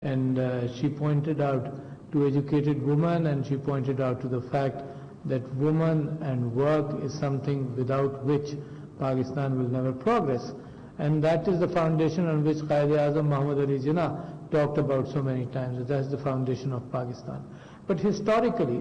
and she pointed out to educated women, and she pointed out to the fact that women and work is something without which Pakistan will never progress. And that is the foundation on which Quaid-e-Azam Muhammad Ali Jinnah talked about so many times. That is the foundation of Pakistan. But historically,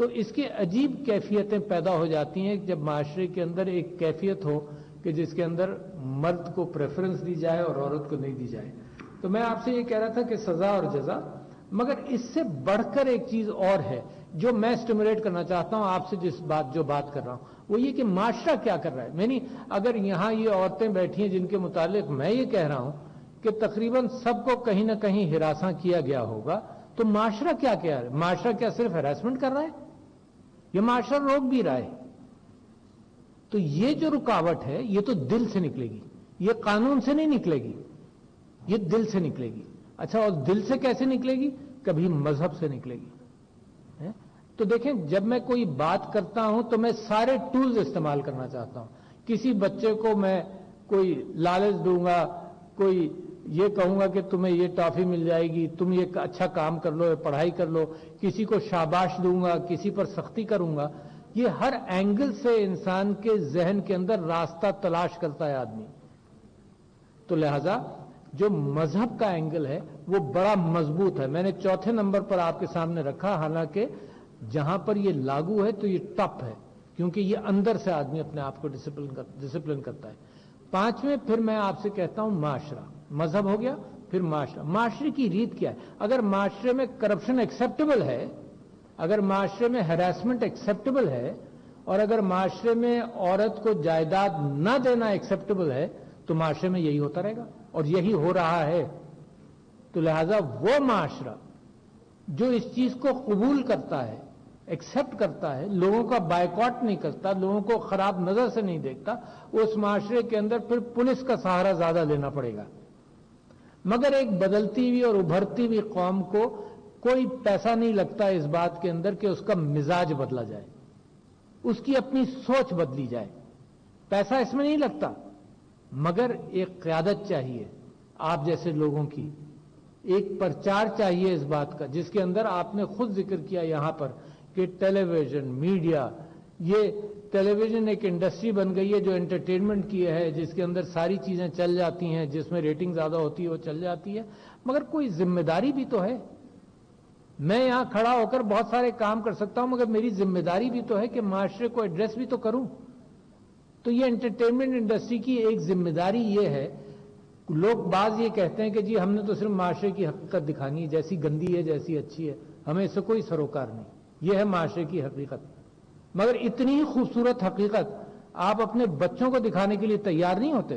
تو اس کی عجیب کیفیتیں پیدا ہو جاتی ہیں جب معاشرے کے اندر ایک کیفیت ہو کہ جس کے اندر مرد کو پریفرنس دی جائے اور عورت کو نہیں دی جائے. تو میں آپ سے یہ کہہ رہا تھا کہ سزا اور جزا، مگر اس سے بڑھ کر ایک چیز اور ہے جو میں اسٹیمولیٹ کرنا چاہتا ہوں آپ سے، جو بات کر رہا ہوں وہ یہ کہ معاشرہ کیا کر رہا ہے. میں نہیں، اگر یہاں یہ عورتیں بیٹھی ہیں جن کے متعلق میں یہ کہہ رہا ہوں کہ تقریباً سب کو کہیں نہ کہیں ہراساں کیا گیا ہوگا، تو معاشرہ کیا کہہ رہا ہے؟ معاشرہ کیا صرف ہراسمنٹ کر رہا ہے؟ یہ معاشرہ روک بھی رہا ہے. تو یہ جو رکاوٹ ہے یہ تو دل سے نکلے گی، یہ قانون سے نہیں نکلے گی، یہ دل سے نکلے گی. اچھا، اور دل سے کیسے نکلے گی؟ کبھی مذہب سے نکلے گی. تو دیکھیں، جب میں کوئی بات کرتا ہوں تو میں سارے ٹولز استعمال کرنا چاہتا ہوں. کسی بچے کو میں کوئی لالچ دوں گا، کوئی یہ کہوں گا کہ تمہیں یہ ٹافی مل جائے گی، تم یہ اچھا کام کر لو، پڑھائی کر لو، کسی کو شاباش دوں گا، کسی پر سختی کروں گا. یہ ہر اینگل سے انسان کے ذہن کے اندر راستہ تلاش کرتا ہے آدمی. تو لہذا جو مذہب کا اینگل ہے وہ بڑا مضبوط ہے. میں نے چوتھے نمبر پر آپ کے سامنے رکھا، حالانکہ جہاں پر یہ لاگو ہے تو یہ ٹپ ہے، کیونکہ یہ اندر سے آدمی اپنے آپ کو ڈسپلن کرتا ہے. پانچویں پھر میں آپ سے کہتا ہوں معاشرہ. مذہب ہو گیا، پھر معاشرہ. معاشرے کی ریت کیا ہے؟ اگر معاشرے میں کرپشن ایکسیپٹیبل ہے، اگر معاشرے میں ہراسمنٹ ایکسیپٹیبل ہے، اور اگر معاشرے میں عورت کو جائیداد نہ دینا ایکسیپٹیبل ہے، تو معاشرے میں یہی ہوتا رہے گا اور یہی ہو رہا ہے. تو لہذا وہ معاشرہ جو اس چیز کو قبول کرتا ہے، ایکسپٹ کرتا ہے، لوگوں کا بائیکاٹ نہیں کرتا، لوگوں کو خراب نظر سے نہیں دیکھتا، اس معاشرے کے اندر پھر پولیس کا سہارا زیادہ لینا پڑے گا. مگر ایک بدلتی ہوئی اور ابھرتی ہوئی قوم کو کوئی پیسہ نہیں لگتا اس بات کے اندر کہ اس کا مزاج بدلا جائے، اس کی اپنی سوچ بدلی جائے. پیسہ اس میں نہیں لگتا، مگر ایک قیادت چاہیے آپ جیسے لوگوں کی، ایک پرچار چاہیے اس بات کا، جس کے اندر آپ نے خود ذکر کیا یہاں پر کہ ٹیلی ویژن، میڈیا، یہ ٹیلی ویژن ایک انڈسٹری بن گئی ہے جو انٹرٹینمنٹ کی ہے، جس کے اندر ساری چیزیں چل جاتی ہیں، جس میں ریٹنگ زیادہ ہوتی ہے وہ چل جاتی ہے. مگر کوئی ذمہ داری بھی تو ہے. میں یہاں کھڑا ہو کر بہت سارے کام کر سکتا ہوں، مگر میری ذمہ داری بھی تو ہے کہ معاشرے کو ایڈریس بھی تو کروں. تو یہ انٹرٹینمنٹ انڈسٹری کی ایک ذمہ داری یہ ہے. لوگ بعض یہ کہتے ہیں کہ جی ہم نے تو صرف معاشرے کی حقیقت دکھانی ہے، جیسی گندی ہے جیسی اچھی ہے، ہمیں اس سے کوئی سروکار نہیں. یہ ہے معاشرے کی حقیقت. مگر اتنی خوبصورت حقیقت آپ اپنے بچوں کو دکھانے کے لیے تیار نہیں ہوتے.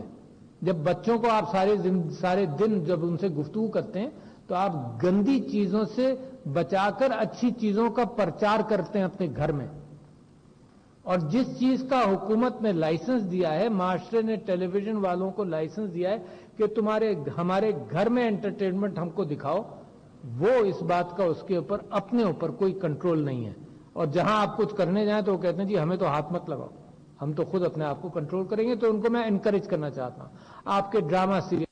جب بچوں کو آپ سارے دن جب ان سے گفتگو کرتے ہیں تو آپ گندی چیزوں سے بچا کر اچھی چیزوں کا پرچار کرتے ہیں اپنے گھر میں. اور جس چیز کا حکومت نے لائسنس دیا ہے، معاشرے نے ٹیلی ویژن والوں کو لائسنس دیا ہے کہ ہمارے گھر میں انٹرٹینمنٹ ہم کو دکھاؤ، وہ اس بات کا اس کے اوپر اپنے اوپر کوئی کنٹرول نہیں ہے. اور جہاں آپ کچھ کرنے جائیں تو وہ کہتے ہیں جی ہمیں تو ہاتھ مت لگاؤ، ہم تو خود اپنے آپ کو کنٹرول کریں گے. تو ان کو میں انکریج کرنا چاہتا ہوں. آپ کے ڈرامہ سیریل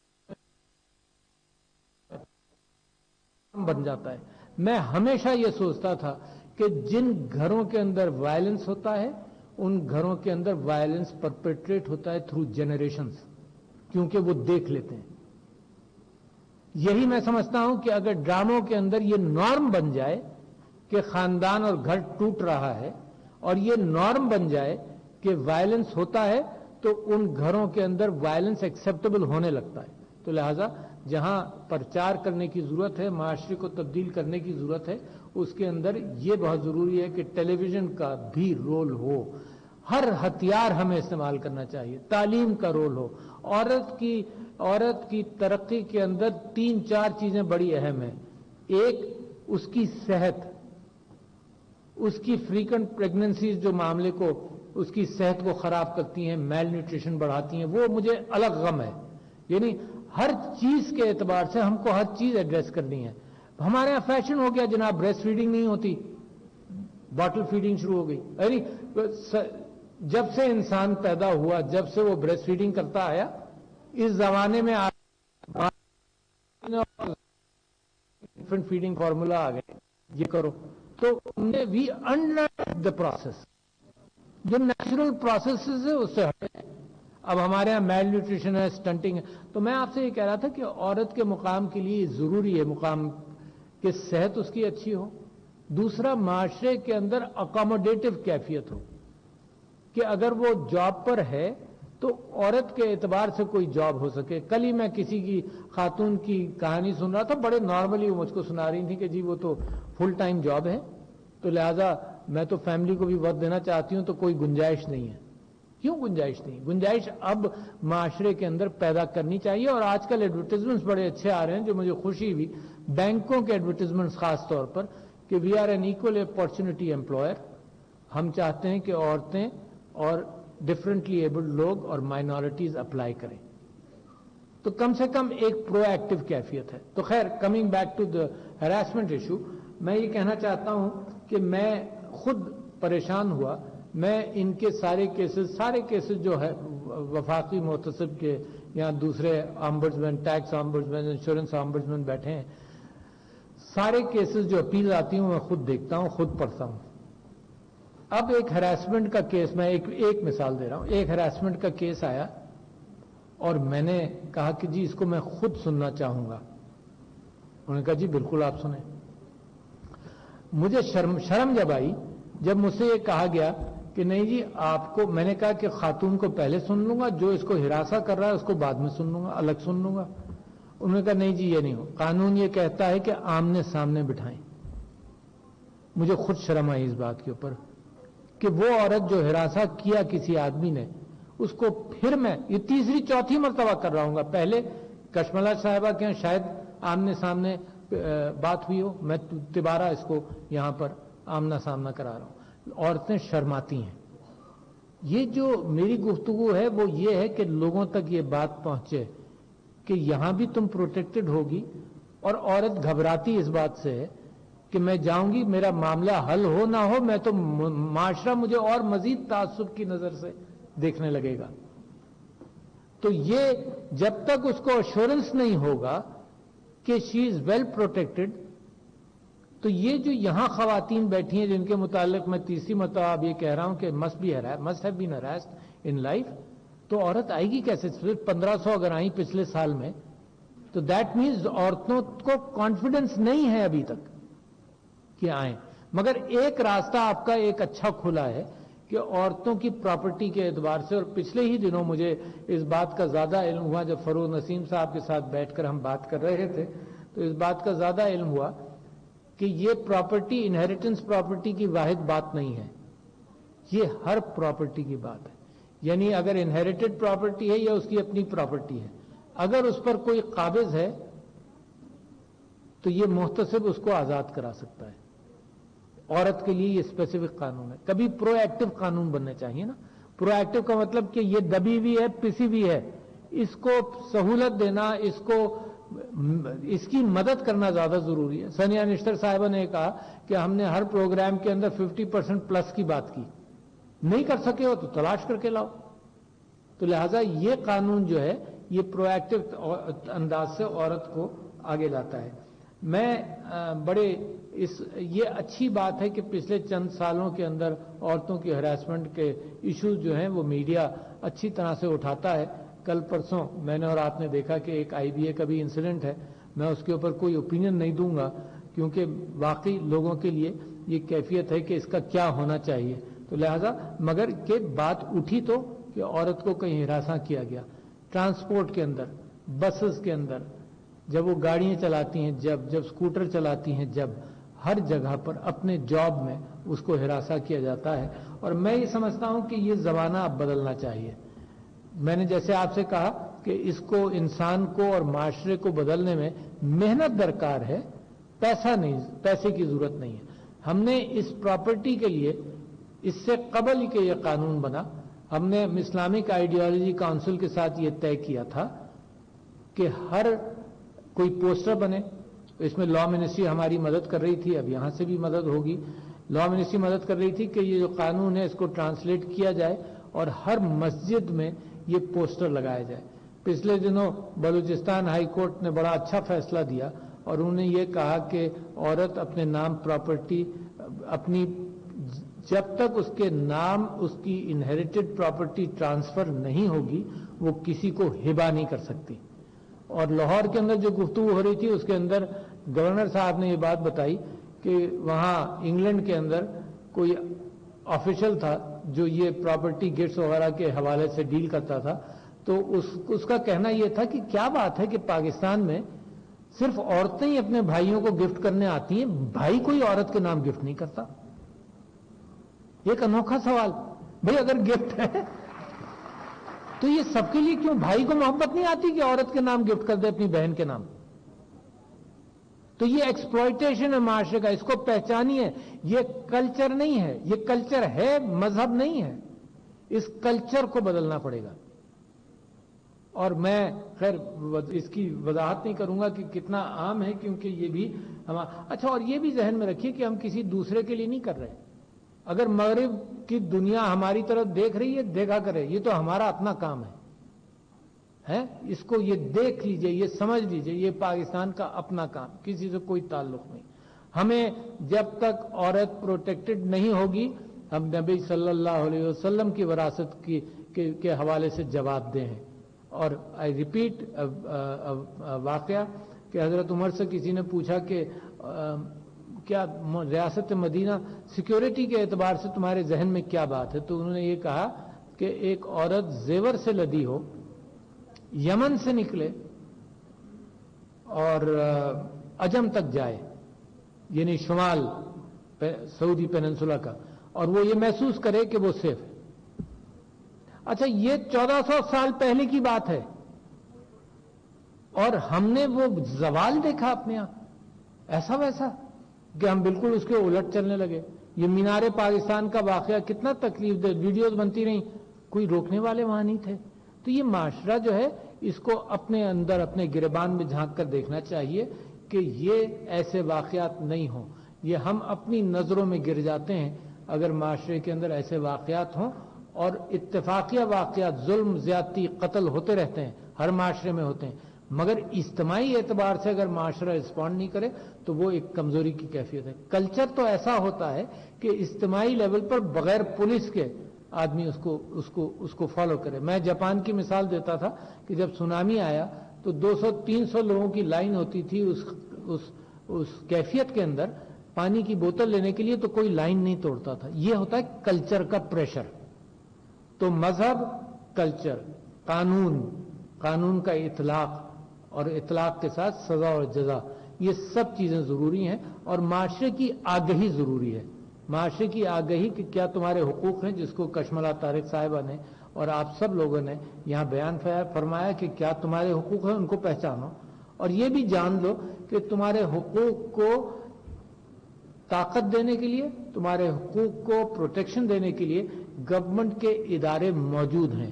بن جاتا ہے. میں ہمیشہ یہ سوچتا تھا کہ جن گھروں کے اندر وائلنس ہوتا ہے ان گھروں کے اندر وائلنس پرپیٹریٹ ہوتا ہے تھرو جنریشنز، کیونکہ وہ دیکھ لیتے ہیں. یہی میں سمجھتا ہوں کہ اگر ڈراموں کے اندر یہ نارم بن جائے کہ خاندان اور گھر ٹوٹ رہا ہے، اور یہ نارم بن جائے کہ وائلنس ہوتا ہے، تو ان گھروں کے اندر وائلنس ایکسیپٹیبل ہونے لگتا ہے. تو لہذا جہاں پرچار کرنے کی ضرورت ہے، معاشرے کو تبدیل کرنے کی ضرورت ہے، اس کے اندر یہ بہت ضروری ہے کہ ٹیلی ویژن کا بھی رول ہو. ہر ہتھیار ہمیں استعمال کرنا چاہیے. تعلیم کا رول ہو. عورت کی ترقی کے اندر 3-4 چیزیں بڑی اہم ہیں. ایک، اس کی صحت، اس کی فریکوینٹ پریگننسیز جو معاملے کو، اس کی صحت کو خراب کرتی ہیں، میل نیوٹریشن بڑھاتی ہیں، وہ مجھے الگ غم ہے. یعنی ہر چیز کے اعتبار سے ہم کو ہر چیز ایڈریس کرنی ہے. ہمارے یہاں فیشن ہو گیا جناب، بریسٹ فیڈنگ نہیں ہوتی، باٹل فیڈنگ شروع ہو گئی. یعنی جب سے انسان پیدا ہوا، جب سے وہ بریسٹ فیڈنگ کرتا آیا، اس زمانے میں انفنٹ فیڈنگ فارمولا آ گئے، یہ کرو. تو وی انڈر دا پروسیس، جو نیچرل پروسیسز ہے اس سے ہٹے. اب ہمارے یہاں میل نیوٹریشن ہے، سٹنٹنگ ہے. تو میں آپ سے یہ کہہ رہا تھا کہ عورت کے مقام کے لیے ضروری ہے مقام کہ صحت اس کی اچھی ہو، دوسرا معاشرے کے اندر اکاموڈیٹو کیفیت ہو کہ اگر وہ جاب پر ہے تو عورت کے اعتبار سے کوئی جاب ہو سکے. کل ہی میں کسی کی خاتون کی کہانی سن رہا تھا, بڑے نارملی وہ مجھ کو سنا رہی تھی کہ جی وہ تو فل ٹائم جاب ہے, تو لہذا میں تو فیملی کو بھی وقت دینا چاہتی ہوں, تو کوئی گنجائش نہیں ہے. کیوں گنجائش نہیں؟ گنجائش اب معاشرے کے اندر پیدا کرنی چاہیے. اور آج کل ایڈورٹیزمنٹس بڑے اچھے آ رہے ہیں جو مجھے خوشی ہوئی, بینکوں کے ایڈورٹیزمنٹس خاص طور پر, کہ we are an equal opportunity employer. ہم چاہتے ہیں کہ عورتیں اور ڈفرینٹلی ایبلڈ لوگ اور مائنورٹیز اپلائی کریں, تو کم سے کم ایک پرو ایکٹیو کیفیت ہے. تو خیر, coming back to the harassment issue, میں یہ کہنا چاہتا ہوں کہ میں خود پریشان ہوا. میں ان کے سارے کیسز جو ہے وفاقی محتسب کے یا دوسرے آمبڈسمین, ٹیکس آمبڈسمین, انشورنس آمبڈسمین بیٹھے ہیں, سارے کیسز جو اپیل آتی ہوں میں خود دیکھتا ہوں, خود پڑھتا ہوں. اب ایک ہراسمنٹ کا کیس, میں ایک مثال دے رہا ہوں. ایک ہراسمنٹ کا کیس آیا اور میں نے کہا کہ جی اس کو میں خود سننا چاہوں گا. انہوں نے کہا جی بالکل آپ سنیں. مجھے شرم جب آئی جب مجھ سے یہ کہا گیا کہ نہیں جی آپ کو, میں نے کہا کہ خاتون کو پہلے سن لوں گا, جو اس کو ہراساں کر رہا ہے اس کو بعد میں سن لوں گا, الگ سن لوں گا. انہوں نے کہا نہیں جی یہ نہیں ہو, قانون یہ کہتا ہے کہ آمنے سامنے بٹھائیں. مجھے خود شرم آئی اس بات کے اوپر کہ وہ عورت جو ہراساں کیا کسی آدمی نے, اس کو پھر میں یہ تیسری چوتھی مرتبہ کر رہا ہوں گا. پہلے کشملا صاحبہ کے شاید آمنے سامنے بات ہوئی ہو, میں دوبارہ اس کو یہاں پر آمنا سامنا کرا رہا ہوں. عورتیں شرماتی ہیں. یہ جو میری گفتگو ہے وہ یہ ہے کہ لوگوں تک یہ بات پہنچے کہ یہاں بھی تم پروٹیکٹڈ ہوگی, اور عورت گھبراتی اس بات سے ہے کہ میں جاؤں گی, میرا معاملہ حل ہو نہ ہو, میں تو معاشرہ مجھے اور مزید تعصب کی نظر سے دیکھنے لگے گا. تو یہ جب تک اس کو ایشورنس نہیں ہوگا کہ شی از ویل پروٹیکٹڈ, تو یہ جو یہاں خواتین بیٹھی ہیں جن کے متعلق میں تیسری مرتبہ اب یہ کہہ رہا ہوں کہ must have been harassed in life, تو عورت آئے گی کیسے؟ صرف 1500 اگر آئیں پچھلے سال میں, تو دیٹ مینز عورتوں کو کانفیڈنس نہیں ہے ابھی تک کہ آئیں. مگر ایک راستہ آپ کا ایک اچھا کھلا ہے کہ عورتوں کی پراپرٹی کے اعتبار سے, اور پچھلے ہی دنوں مجھے اس بات کا زیادہ علم ہوا جب فروغ نسیم صاحب کے ساتھ بیٹھ کر ہم بات کر رہے تھے, تو اس بات کا زیادہ علم ہوا کہ یہ پراپرٹی انہیریٹنس پراپرٹی کی واحد بات نہیں ہے, یہ ہر پراپرٹی کی بات ہے. یعنی اگر انہیریٹڈ پراپرٹی ہے یا اس کی اپنی پراپرٹی ہے, اگر اس پر کوئی قابض ہے تو یہ محتسب اس کو آزاد کرا سکتا ہے. عورت کے لیے یہ اسپیسیفک قانون ہے. کبھی پرو ایکٹیو قانون بننے چاہیے نا. پرو ایکٹیو کا مطلب کہ یہ دبی ہوئی ہے, پسی ہوئی ہے, اس کو سہولت دینا, اس کی مدد کرنا زیادہ ضروری ہے. ثانیہ نشتر صاحبہ نے کہا کہ ہم نے ہر پروگرام کے اندر 50% پلس کی بات کی, نہیں کر سکے ہو تو تلاش کر کے لاؤ. تو لہذا یہ قانون جو ہے یہ پرو ایکٹیو انداز سے عورت کو آگے لاتا ہے. میں یہ اچھی بات ہے کہ پچھلے چند سالوں کے اندر عورتوں کی ہراسمنٹ کے ایشوز جو ہیں وہ میڈیا اچھی طرح سے اٹھاتا ہے. کل پرسوں میں نے اور آپ نے دیکھا کہ ایک IBA کا بھی انسیڈنٹ ہے. میں اس کے اوپر کوئی اوپینین نہیں دوں گا کیونکہ واقعی لوگوں کے لیے یہ کیفیت ہے کہ اس کا کیا ہونا چاہیے. تو لہذا مگر کہ بات اٹھی تو کہ عورت کو کہیں ہراساں کیا گیا, ٹرانسپورٹ کے اندر, بسز کے اندر, جب وہ گاڑیاں چلاتی ہیں, جب اسکوٹر چلاتی ہیں, جب ہر جگہ پر اپنے جاب میں اس کو ہراساں کیا جاتا ہے. اور میں یہ سمجھتا ہوں کہ یہ زمانہ اب بدلنا چاہیے. میں نے جیسے آپ سے کہا کہ اس کو انسان کو اور معاشرے کو بدلنے میں محنت درکار ہے, پیسے کی ضرورت نہیں ہے. ہم نے اس پراپرٹی کے لیے اس سے قبل ہی کہ یہ قانون بنا, ہم نے اسلامک آئیڈیالوجی کاؤنسل کے ساتھ یہ طے کیا تھا کہ ہر کوئی پوسٹر بنے. اس میں لا منسٹری ہماری مدد کر رہی تھی, اب یہاں سے بھی مدد ہوگی. لا منسٹری مدد کر رہی تھی کہ یہ جو قانون ہے اس کو ٹرانسلیٹ کیا جائے اور ہر مسجد میں یہ پوسٹر لگایا جائے. پچھلے دنوں بلوچستان ہائی کورٹ نے بڑا اچھا فیصلہ دیا اور انہوں نے یہ کہا کہ عورت اپنے نام پراپرٹی اپنی, جب تک اس کے نام اس کی انہیریٹڈ پراپرٹی ٹرانسفر نہیں ہوگی وہ کسی کو ہبہ نہیں کر سکتی. اور لاہور کے اندر جو گفتگو ہو رہی تھی اس کے اندر گورنر صاحب نے یہ بات بتائی کہ وہاں انگلینڈ کے اندر کوئی آفیشل تھا جو یہ پراپرٹی گفٹس وغیرہ کے حوالے سے ڈیل کرتا تھا، تو اس کا کہنا یہ تھا کہ کیا بات ہے کہ پاکستان میں صرف عورتیں ہی اپنے بھائیوں کو گفٹ کرنے آتی ہیں، بھائی کوئی عورت کے نام گفٹ نہیں کرتا۔ ایک انوکھا سوال، بھئی اگر گفٹ ہے تو یہ سب کے لیے کیوں؟ بھائی کو محبت نہیں آتی کہ عورت کے نام گفٹ کر دے اپنی بہن کے نام؟ تو یہ ایکسپلائٹیشن ہے معاشرے کا، اس کو پہچانیے۔ یہ کلچر نہیں ہے، یہ کلچر ہے، مذہب نہیں ہے۔ اس کلچر کو بدلنا پڑے گا۔ اور میں خیر اس کی وضاحت نہیں کروں گا کہ کتنا عام ہے، کیونکہ یہ بھی اچھا، اور یہ بھی ذہن میں رکھیے کہ ہم کسی دوسرے کے لیے نہیں کر رہے۔ اگر مغرب کی دنیا ہماری طرف دیکھ رہی ہے، دیکھا کرے، یہ تو ہمارا اپنا کام ہے۔ اس کو یہ دیکھ لیجئے، یہ سمجھ لیجئے، یہ پاکستان کا اپنا کام، کسی سے کوئی تعلق نہیں۔ ہمیں جب تک عورت پروٹیکٹڈ نہیں ہوگی، ہم نبی صلی اللہ علیہ وسلم کی وراثت کے حوالے سے جواب دیں ہیں۔ اور آئی ریپیٹ واقعہ کہ حضرت عمر سے کسی نے پوچھا کہ کیا ریاست مدینہ سیکیورٹی کے اعتبار سے تمہارے ذہن میں کیا بات ہے؟ تو انہوں نے یہ کہا کہ ایک عورت زیور سے لدی ہو، یمن سے نکلے اور عجم تک جائے، یعنی شمال سعودی پیننسولا کا، اور وہ یہ محسوس کرے کہ وہ سیف ہے۔ اچھا، یہ 1400 سال پہلے کی بات ہے، اور ہم نے وہ زوال دیکھا اپنے یہاں ایسا ویسا کہ ہم بالکل اس کے الٹ چلنے لگے۔ یہ مینار پاکستان کا واقعہ کتنا تکلیف دہ، ویڈیوز بنتی رہیں، کوئی روکنے والے وہاں نہیں تھے۔ تو یہ معاشرہ جو ہے، اس کو اپنے اندر اپنے گریبان میں جھانک کر دیکھنا چاہیے کہ یہ ایسے واقعات نہیں ہوں۔ یہ ہم اپنی نظروں میں گر جاتے ہیں اگر معاشرے کے اندر ایسے واقعات ہوں، اور اتفاقیہ واقعات، ظلم، زیادتی، قتل ہوتے رہتے ہیں، ہر معاشرے میں ہوتے ہیں، مگر اجتماعی اعتبار سے اگر معاشرہ رسپونڈ نہیں کرے تو وہ ایک کمزوری کی کیفیت ہے۔ کلچر تو ایسا ہوتا ہے کہ اجتماعی لیول پر بغیر پولیس کے آدمی اس کو فالو کرے۔ میں جاپان کی مثال دیتا تھا کہ جب سونامی آیا تو 200-300 لوگوں کی لائن ہوتی تھی اس کیفیت کے اندر، پانی کی بوتل لینے کے لیے تو کوئی لائن نہیں توڑتا تھا۔ یہ ہوتا ہے کلچر کا پریشر۔ تو مذہب، کلچر، قانون کا اطلاق، اور اطلاق کے ساتھ سزا اور جزا، یہ سب چیزیں ضروری ہیں، اور معاشرے کی آگہی ضروری ہے۔ معاشرے کی آگہی کہ کیا تمہارے حقوق ہیں، جس کو کشملا طارق صاحبہ نے اور آپ سب لوگوں نے یہاں بیان فرمایا کہ کیا تمہارے حقوق ہیں، ان کو پہچانو، اور یہ بھی جان لو کہ تمہارے حقوق کو طاقت دینے کے لیے، تمہارے حقوق کو پروٹیکشن دینے کے لیے گورنمنٹ کے ادارے موجود ہیں۔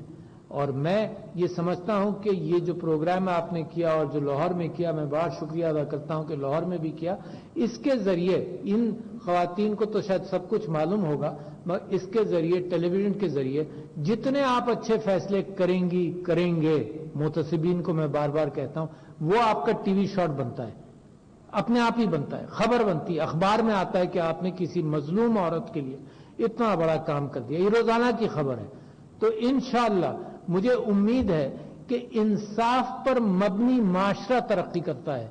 اور میں یہ سمجھتا ہوں کہ یہ جو پروگرام آپ نے کیا اور جو لاہور میں کیا، میں بہت شکریہ ادا کرتا ہوں کہ لاہور میں بھی کیا، اس کے ذریعے ان خواتین کو تو شاید سب کچھ معلوم ہوگا، مگر اس کے ذریعے، ٹیلی ویژن کے ذریعے جتنے آپ اچھے فیصلے کریں گے، محتسبین کو میں بار بار کہتا ہوں، وہ آپ کا ٹی وی شاٹ بنتا ہے، اپنے آپ ہی بنتا ہے، خبر بنتی ہے، اخبار میں آتا ہے کہ آپ نے کسی مظلوم عورت کے لیے اتنا بڑا کام کر دیا، یہ روزانہ کی خبر ہے۔ تو انشاءاللہ مجھے امید ہے کہ انصاف پر مبنی معاشرہ ترقی کرتا ہے،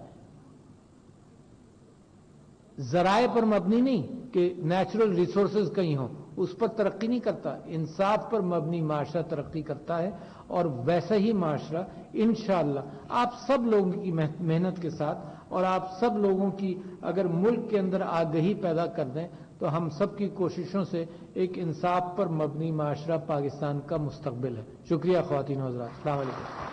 ذرائع پر مبنی نہیں کہ نیچرل ریسورسز کہیں ہوں، اس پر ترقی نہیں کرتا۔ انصاف پر مبنی معاشرہ ترقی کرتا ہے، اور ویسا ہی معاشرہ انشاءاللہ آپ سب لوگوں کی محنت کے ساتھ، اور آپ سب لوگوں کی اگر ملک کے اندر آگہی پیدا کر دیں تو ہم سب کی کوششوں سے ایک انصاف پر مبنی معاشرہ پاکستان کا مستقبل ہے۔ شکریہ خواتین و حضرات، السلام علیکم۔